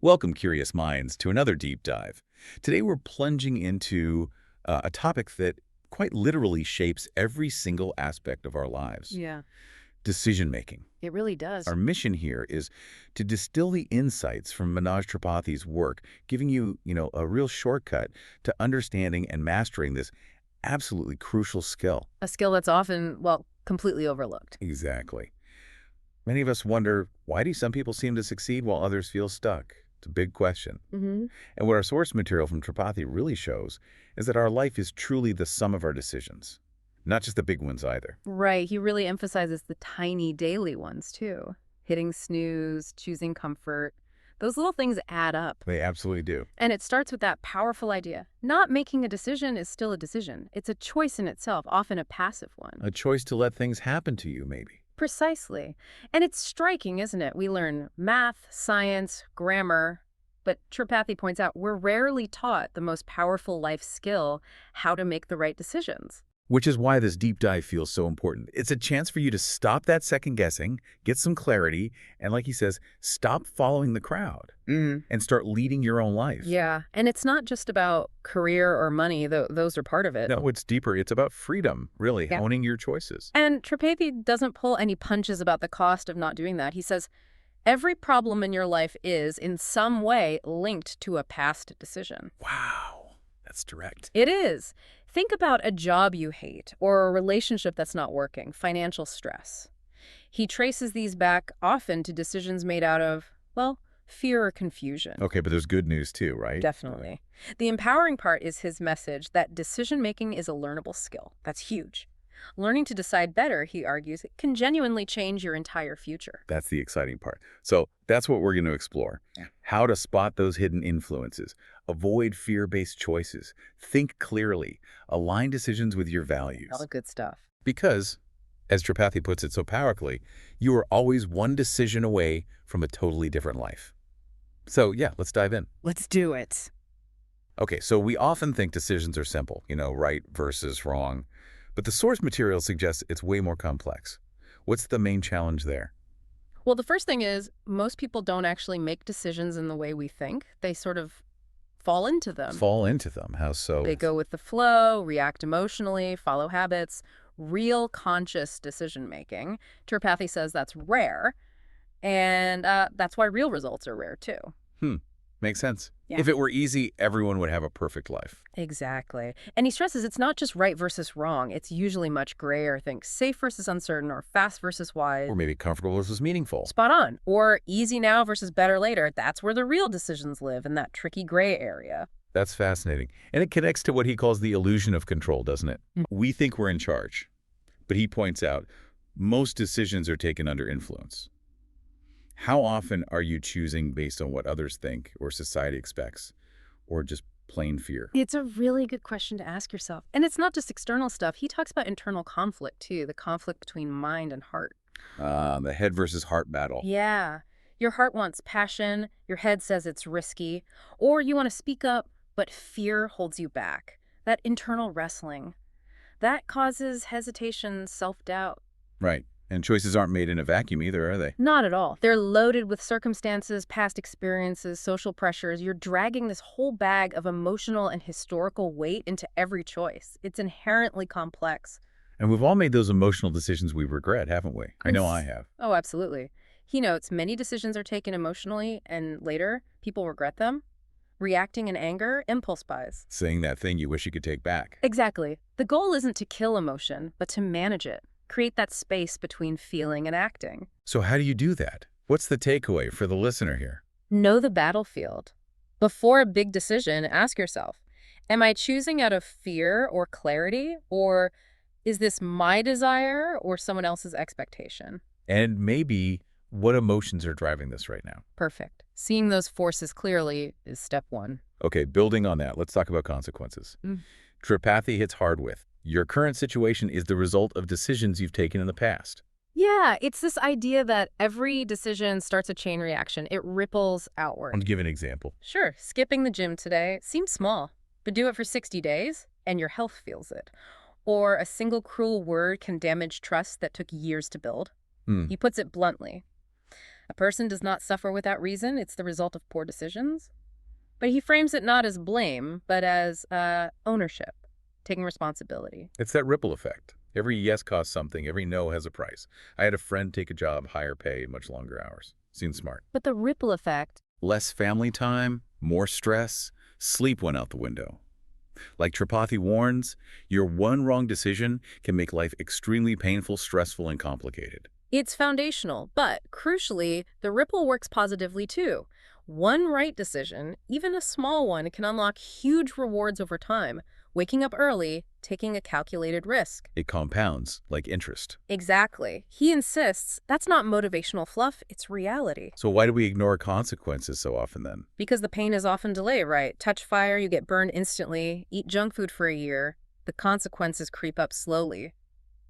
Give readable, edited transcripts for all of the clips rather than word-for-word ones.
Welcome, curious minds, to another deep dive. Today we're plunging into a topic that quite literally shapes every single aspect of our lives. Yeah, Decision making. it really does. Our mission here is to distill the insights from Manoj Tripathi's work, giving you, a real shortcut to understanding and mastering this absolutely crucial skill. A skill that's often, well, completely overlooked. Exactly. Many of us wonder, why do some people seem to succeed while others feel stuck? It's a big question. hmm And what our source material from Tripathi really shows is that our life is truly the sum of our decisions, not just the big ones either. Right, he really emphasizes the tiny daily ones, too. Hitting snooze, choosing comfort. Those little things add up. They absolutely do. And it starts with that powerful idea. Not making a decision is still a decision. It's a choice in itself, often a passive one. A choice to let things happen to you, maybe. Precisely. And it's striking, isn't it? We learn math, science, grammar, but Tripathi points out we're rarely taught the most powerful life skill, how to make the right decisions. Which is why this deep dive feels so important. It's a chance for you to stop that second guessing, get some clarity, and like he says, stop following the crowd and start leading your own life. Yeah, and it's not just about career or money, though those are part of it. No, it's deeper. It's about freedom, really, Yeah. owning your choices. And Tripathi doesn't pull any punches about the cost of not doing that. He says, every problem in your life is, in some way, linked to a past decision. Wow, that's direct. It is. Think about a job you hate or a relationship that's not working, financial stress. He traces these back often to decisions made out of, well, fear or confusion. Okay, but there's good news too, right? Definitely. The empowering part is his message that decision-making is a learnable skill. That's huge. Learning to decide better, he argues, can genuinely change your entire future. That's the exciting part. So that's what we're going to explore. Yeah. How to spot those hidden influences, avoid fear-based choices, think clearly, align decisions with your values. All the good stuff. Because, as Tripathi puts it so powerfully, you are always one decision away from a totally different life. So yeah, let's dive in. Let's do it. Okay, so we often think decisions are simple, right versus wrong. But the source material suggests it's way more complex. What's the main challenge there? Well, the first thing is most people don't actually make decisions in the way we think. They sort of fall into them. Fall into them. How so? They go with the flow, react emotionally, follow habits. Real conscious decision-making, Tripathi says that's rare, and that's why real results are rare, too. Makes sense. Yeah. If it were easy, everyone would have a perfect life. Exactly. And he stresses it's not just right versus wrong. It's usually much grayer. Think safe versus uncertain, or fast versus wise. Or maybe comfortable versus meaningful. Spot on. Or easy now versus better later. That's where the real decisions live, in that tricky gray area. That's fascinating. And it connects to what he calls the illusion of control, doesn't it? We think we're in charge. But he points out, most decisions are taken under influence. How often are you choosing based on what others think or society expects, or just plain fear? It's a really good question to ask yourself. And it's not just external stuff. He talks about internal conflict, too, the conflict between mind and heart. The head versus heart battle. Yeah. Your heart wants passion, your head says it's risky, or you want to speak up, but fear holds you back. That internal wrestling. That causes hesitation, self-doubt. Right. And choices aren't made in a vacuum either, are they? Not at all. They're loaded with circumstances, past experiences, social pressures. You're dragging this whole bag of emotional and historical weight into every choice. It's inherently complex. And we've all made those emotional decisions we regret, haven't we? I know I have. Oh, absolutely. He notes many decisions are taken emotionally, and later, people regret them. Reacting in anger, impulse buys. Saying that thing you wish you could take back. Exactly. The goal isn't to kill emotion, but to manage it. Create that space between feeling and acting. So how do you do that? What's the takeaway for the listener here? Know the battlefield. Before a big decision, ask yourself, am I choosing out of fear or clarity, or is this my desire or someone else's expectation? And maybe what emotions are driving this right now? Perfect. Seeing those forces clearly is step one. Okay, building on that, let's talk about consequences. Tripathi hits hard with, your current situation is the result of decisions you've taken in the past. Yeah, it's this idea that every decision starts a chain reaction. It ripples outward. I'll give an example. Sure, skipping the gym today seems small, but do it for 60 days and your health feels it. Or a single cruel word can damage trust that took years to build. He puts it bluntly. A person does not suffer without reason. It's the result of poor decisions. But he frames it not as blame, but as ownership, taking responsibility. It's that ripple effect. Every yes costs something. Every no has a price. I had a friend take a job, higher pay, much longer hours. Seemed smart. But the ripple effect, Less family time, more stress, sleep went out the window. Like Tripathi warns, your one wrong decision can make life extremely painful, stressful, and complicated. it's foundational. But crucially, the ripple works positively too. One right decision, even a small one, can unlock huge rewards over time. Waking up early, taking a calculated risk. It compounds, like interest. Exactly. He insists that's not motivational fluff, it's reality. So why do we ignore consequences so often then? Because the pain is often delayed, right? Touch fire, you get burned instantly. Eat junk food for a year. The consequences creep up slowly.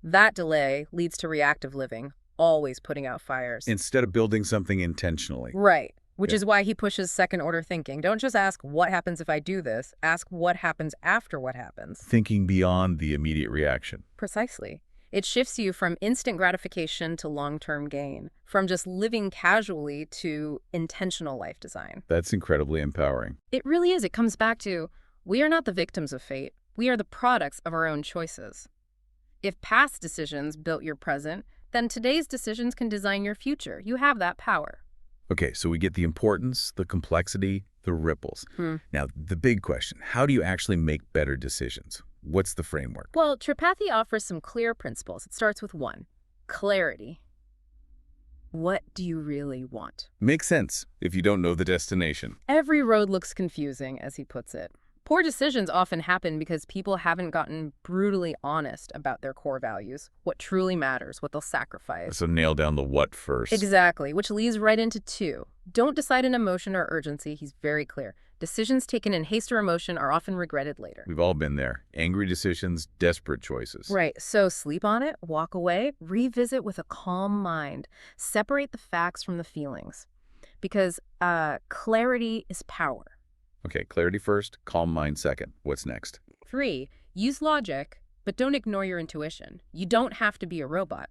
That delay leads to reactive living, always putting out fires. Instead of building something intentionally. Right. Which Yeah. is why he pushes second-order thinking. Don't just ask, what happens if I do this? Ask, what happens after what happens? Thinking beyond the immediate reaction. Precisely. It shifts you from instant gratification to long-term gain, from just living casually to intentional life design. That's incredibly empowering. It really is. It comes back to, we are not the victims of fate. We are the products of our own choices. If past decisions built your present, then today's decisions can design your future. You have that power. Okay, so we get the importance, the complexity, the ripples. Hmm. Now, the big question, how do you actually make better decisions? What's the framework? Well, Tripathi offers some clear principles. It starts with one, clarity. What do you really want? Makes sense if you don't know the destination. Every road looks confusing, as he puts it. Poor decisions often happen because people haven't gotten brutally honest about their core values, what truly matters, what they'll sacrifice. So nail down the what first. Exactly, which leads right into two. Don't decide in emotion or urgency. He's very clear. Decisions taken in haste or emotion are often regretted later. We've all been there. Angry decisions, desperate choices. Right, so sleep on it, walk away, revisit with a calm mind. Separate the facts from the feelings. Because clarity is power. Okay, clarity first, calm mind second. What's next? 3, use logic, but don't ignore your intuition. You don't have to be a robot.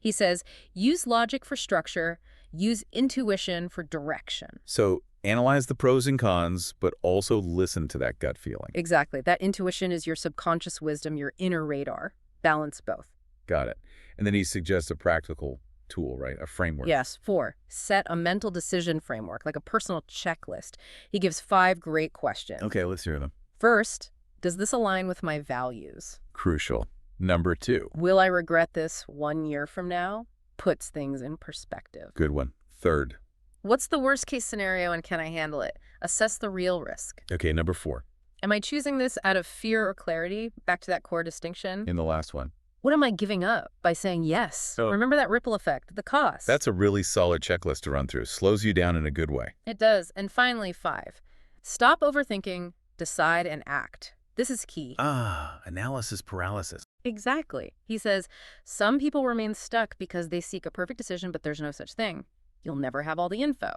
He says, use logic for structure, use intuition for direction. So analyze the pros and cons, but also listen to that gut feeling. Exactly. That intuition is your subconscious wisdom, your inner radar. Balance both. Got it. And then he suggests a practical tool, right? A framework. Yes. 4, set a mental decision framework, like a personal checklist. He gives 5 great questions. Okay, let's hear them. First, does this align with my values? Crucial. Number 2. Will I regret this 1 year from now? Puts things in perspective. Good one. Third. What's the worst case scenario and can I handle it? Assess the real risk. Okay, number 4. Am I choosing this out of fear or clarity? Back to that core distinction. In the last one. What am I giving up by saying yes? Oh. Remember that ripple effect, the cost. That's a really solid checklist to run through. Slows you down in a good way. It does. And finally, 5, stop overthinking, decide and act. This is key. Analysis paralysis. Exactly. He says, some people remain stuck because they seek a perfect decision, but there's no such thing. You'll never have all the info.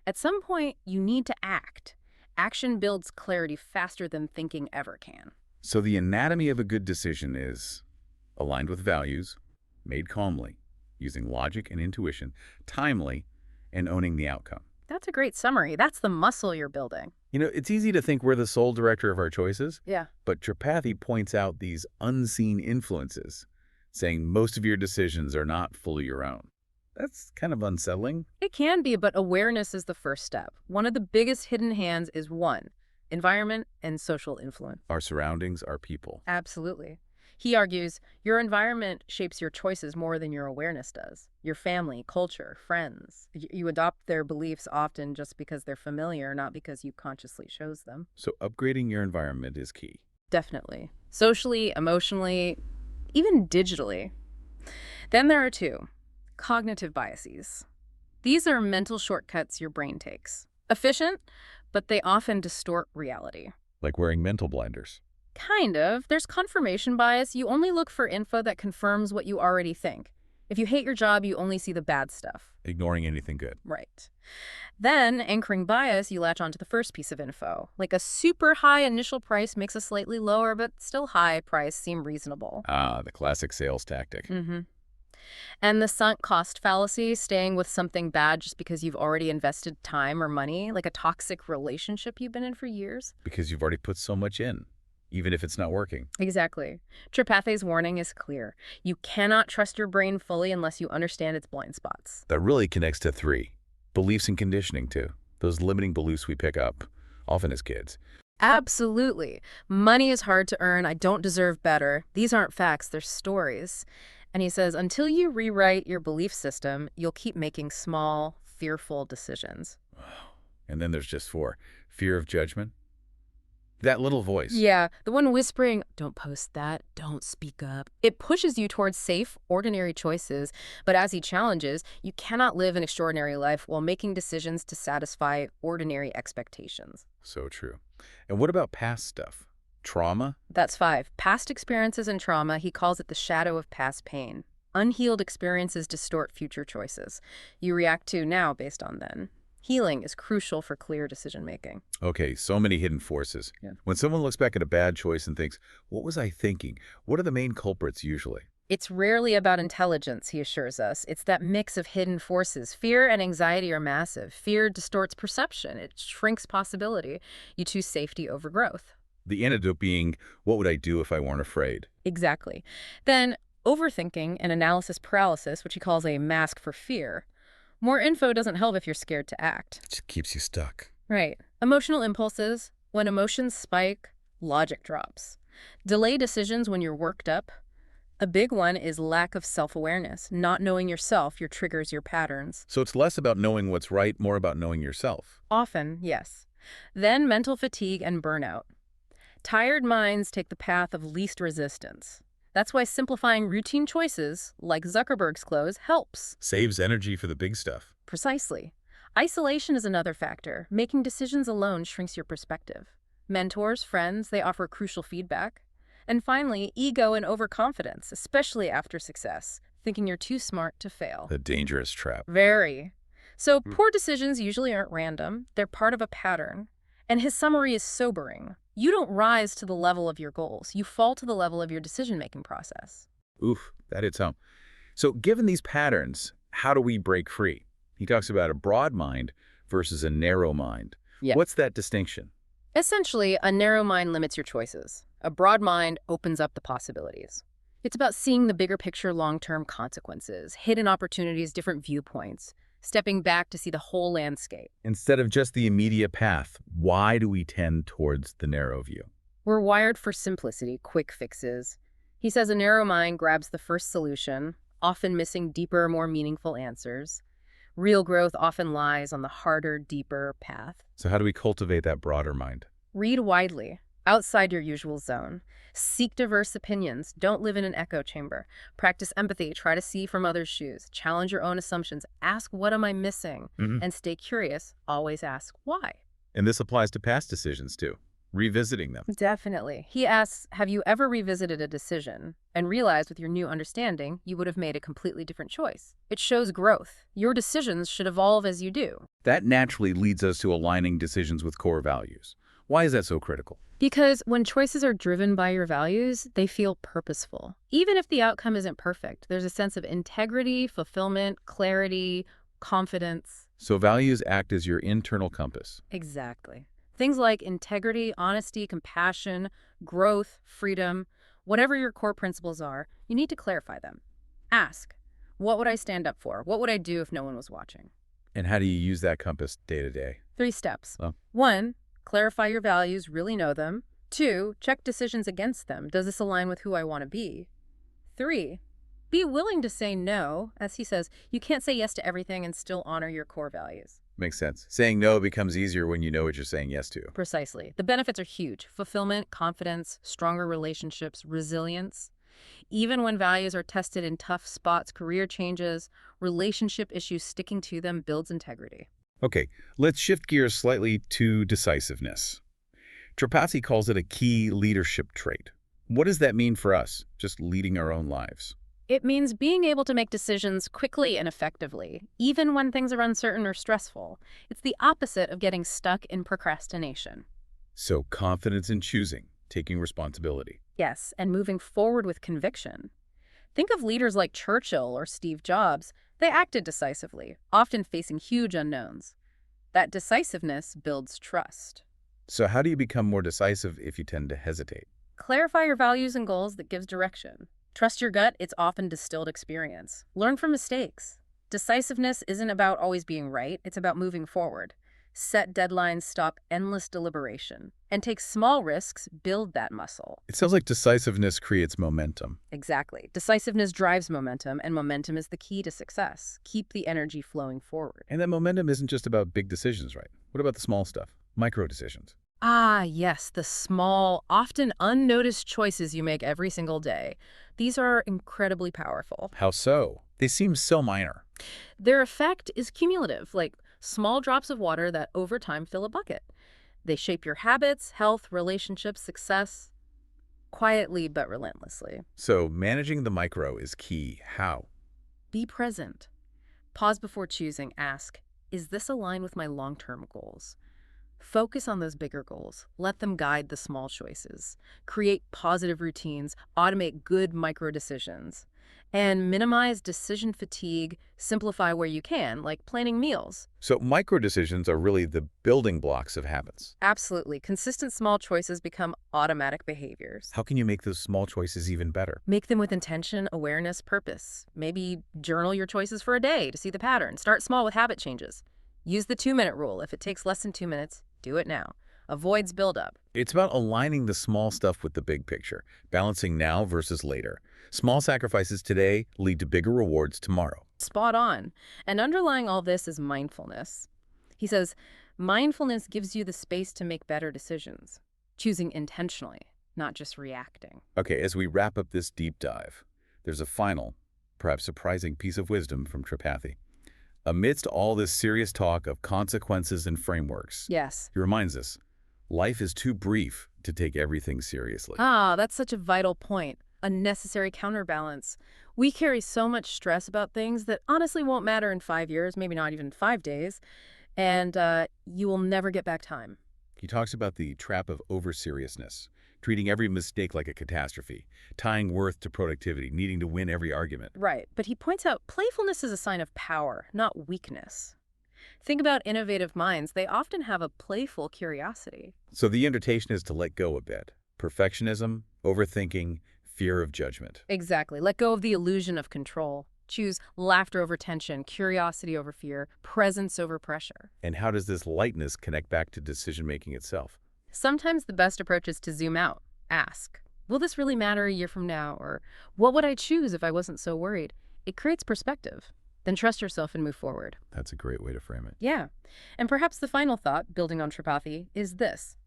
At some point, you need to act. Action builds clarity faster than thinking ever can. So the anatomy of a good decision is aligned with values, made calmly, using logic and intuition, timely, and owning the outcome. That's a great summary. That's the muscle you're building. You know, it's easy to think we're the sole director of our choices, Yeah. but Tripathi points out these unseen influences, saying most of your decisions are not fully your own. That's kind of unsettling. It can be, but awareness is the first step. One of the biggest hidden hands is 1, environment and social influence. Our surroundings, our people. Absolutely. He argues your environment shapes your choices more than your awareness does. Your family, culture, friends. You adopt their beliefs often just because they're familiar, not because you consciously chose them. So upgrading your environment is key. Definitely. Socially, emotionally, even digitally. Then there are 2, cognitive biases. These are mental shortcuts your brain takes. Efficient, but they often distort reality. Like wearing mental blinders. Kind of. There's confirmation bias. You only look for info that confirms what you already think. If you hate your job, you only see the bad stuff. Ignoring anything good. Right. Then, anchoring bias, you latch onto the first piece of info. Like a super high initial price makes a slightly lower but still high price seem reasonable. The classic sales tactic. Mm-hmm. And the sunk cost fallacy, staying with something bad just because you've already invested time or money, like a toxic relationship you've been in for years. Because you've already put so much in, even if it's not working. Exactly. Tripathi's warning is clear. You cannot trust your brain fully unless you understand its blind spots. That really connects to 3. Beliefs and conditioning, too. Those limiting beliefs we pick up, often as kids. Absolutely. Money is hard to earn. I don't deserve better. These aren't facts, they're stories. And he says, until you rewrite your belief system, you'll keep making small, fearful decisions. And then there's just 4. Fear of judgment. That little voice. Yeah, the one whispering, don't post that, don't speak up. It pushes you towards safe, ordinary choices, but as he challenges, you cannot live an extraordinary life while making decisions to satisfy ordinary expectations. So true. And what about past stuff? Trauma? That's 5. Past experiences and trauma, he calls it the shadow of past pain. Unhealed experiences distort future choices. You react to now based on then. Healing is crucial for clear decision-making. Okay, so many hidden forces. Yeah. When someone looks back at a bad choice and thinks, what was I thinking? What are the main culprits usually? It's rarely about intelligence, he assures us. It's that mix of hidden forces. Fear and anxiety are massive. Fear distorts perception. It shrinks possibility. You choose safety over growth. The antidote being, what would I do if I weren't afraid? Exactly. Then overthinking and analysis paralysis, which he calls a mask for fear. More info doesn't help if you're scared to act. It just keeps you stuck. Right. Emotional impulses. When emotions spike, logic drops. Delay decisions when you're worked up. A big one is lack of self-awareness, not knowing yourself, your triggers, your patterns. So it's less about knowing what's right, more about knowing yourself. Often, yes. Then mental fatigue and burnout. Tired minds take the path of least resistance. That's why simplifying routine choices, like Zuckerberg's clothes, helps. Saves energy for the big stuff. Precisely. Isolation is another factor. Making decisions alone shrinks your perspective. Mentors, friends, they offer crucial feedback. And finally, ego and overconfidence, especially after success, thinking you're too smart to fail. A dangerous trap. Very. So poor decisions usually aren't random. They're part of a pattern. And his summary is sobering. You don't rise to the level of your goals. You fall to the level of your decision-making process. Oof, that hits home. So given these patterns, how do we break free? He talks about a broad mind versus a narrow mind. Yeah. What's that distinction? Essentially, a narrow mind limits your choices. A broad mind opens up the possibilities. It's about seeing the bigger picture, long-term consequences, hidden opportunities, different viewpoints, stepping back to see the whole landscape. Instead of just the immediate path, why do we tend towards the narrow view? We're wired for simplicity, quick fixes. He says a narrow mind grabs the first solution, often missing deeper, more meaningful answers. Real growth often lies on the harder, deeper path. So how do we cultivate that broader mind? Read widely, outside your usual zone. Seek diverse opinions. Don't live in an echo chamber. Practice empathy. Try to see from others' shoes. Challenge your own assumptions. Ask, what am I missing? And stay curious. Always ask, why? And this applies to past decisions too, revisiting them. Definitely. He asks, have you ever revisited a decision and realized with your new understanding you would have made a completely different choice? It shows growth. Your decisions should evolve as you do. That naturally leads us to aligning decisions with core values. Why is that so critical? Because when choices are driven by your values, they feel purposeful. Even if the outcome isn't perfect, there's a sense of integrity, fulfillment, clarity, confidence. So values act as your internal compass. Exactly. Things like integrity, honesty, compassion, growth, freedom, whatever your core principles are, you need to clarify them. Ask, what would I stand up for? What would I do if no one was watching? And how do you use that compass day to day? 3 steps. Oh. 1, clarify your values, really know them. 2, check decisions against them. Does this align with who I want to be? 3, be willing to say no. As he says, you can't say yes to everything and still honor your core values. Makes sense. Saying no becomes easier when you know what you're saying yes to. Precisely. The benefits are huge. Fulfillment, confidence, stronger relationships, resilience. Even when values are tested in tough spots, career changes, relationship issues, sticking to them builds integrity. Okay, let's shift gears slightly to decisiveness. Tripathi calls it a key leadership trait. What does that mean for us, just leading our own lives? It means being able to make decisions quickly and effectively, even when things are uncertain or stressful. It's the opposite of getting stuck in procrastination. So confidence in choosing, taking responsibility. Yes, and moving forward with conviction. Think of leaders like Churchill or Steve Jobs. They acted decisively, often facing huge unknowns. That decisiveness builds trust. So how do you become more decisive if you tend to hesitate? Clarify your values and goals that gives direction. Trust your gut, it's often distilled experience. Learn from mistakes. Decisiveness isn't about always being right, it's about moving forward. Set deadlines, stop endless deliberation. And take small risks, build that muscle. It sounds like decisiveness creates momentum. Exactly. Decisiveness drives momentum, and momentum is the key to success. Keep the energy flowing forward. And that momentum isn't just about big decisions, right? What about the small stuff? Micro decisions. Ah, yes, the small, often unnoticed choices you make every single day. These are incredibly powerful. How so? They seem so minor. Their effect is cumulative, like small drops of water that over time fill a bucket. They shape your habits, health, relationships, success, quietly but relentlessly. So managing the micro is key. How? Be present. Pause before choosing. Ask, is this aligned with my long-term goals? Focus on those bigger goals. Let them guide the small choices. Create positive routines. Automate good micro decisions. And minimize decision fatigue. Simplify where you can, like planning meals. So micro decisions are really the building blocks of habits. Absolutely. Consistent small choices become automatic behaviors. How can you make those small choices even better? Make them with intention, awareness, purpose. Maybe journal your choices for a day to see the pattern. Start small with habit changes. Use the 2-minute rule. If it takes less than 2 minutes, do it now. Avoids buildup. It's about aligning the small stuff with the big picture, balancing now versus later. Small sacrifices today lead to bigger rewards tomorrow. Spot on. And underlying all this is mindfulness. He says, mindfulness gives you the space to make better decisions, choosing intentionally, not just reacting. Okay, as we wrap up this deep dive, there's a final, perhaps surprising piece of wisdom from Tripathi. Amidst all this serious talk of consequences and frameworks, Yes. he reminds us, life is too brief to take everything seriously. Ah, that's such a vital point. A necessary counterbalance. We carry so much stress about things that honestly won't matter in 5 years, maybe not even 5 days, and you will never get back time. He talks about the trap of over-seriousness, treating every mistake like a catastrophe, tying worth to productivity, needing to win every argument. Right, but he points out playfulness is a sign of power, not weakness. Think about innovative minds. They often have a playful curiosity. So the invitation is to let go a bit. Perfectionism, overthinking, fear of judgment. Exactly. Let go of the illusion of control. Choose laughter over tension, curiosity over fear, presence over pressure. And how does this lightness connect back to decision-making itself? Sometimes the best approach is to zoom out. Ask, will this really matter a year from now? Or what would I choose if I wasn't so worried? It creates perspective. Then trust yourself and move forward. That's a great way to frame it. Yeah. And perhaps the final thought, building on Tripathi, is this.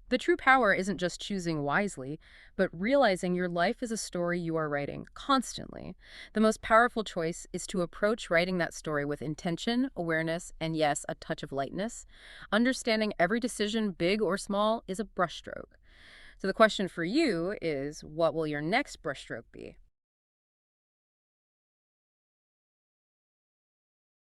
The true power isn't just choosing wisely, but realizing your life is a story you are writing constantly. The most powerful choice is to approach writing that story with intention, awareness, and yes, a touch of lightness. Understanding every decision, big or small, is a brushstroke. So the question for you is, what will your next brushstroke be?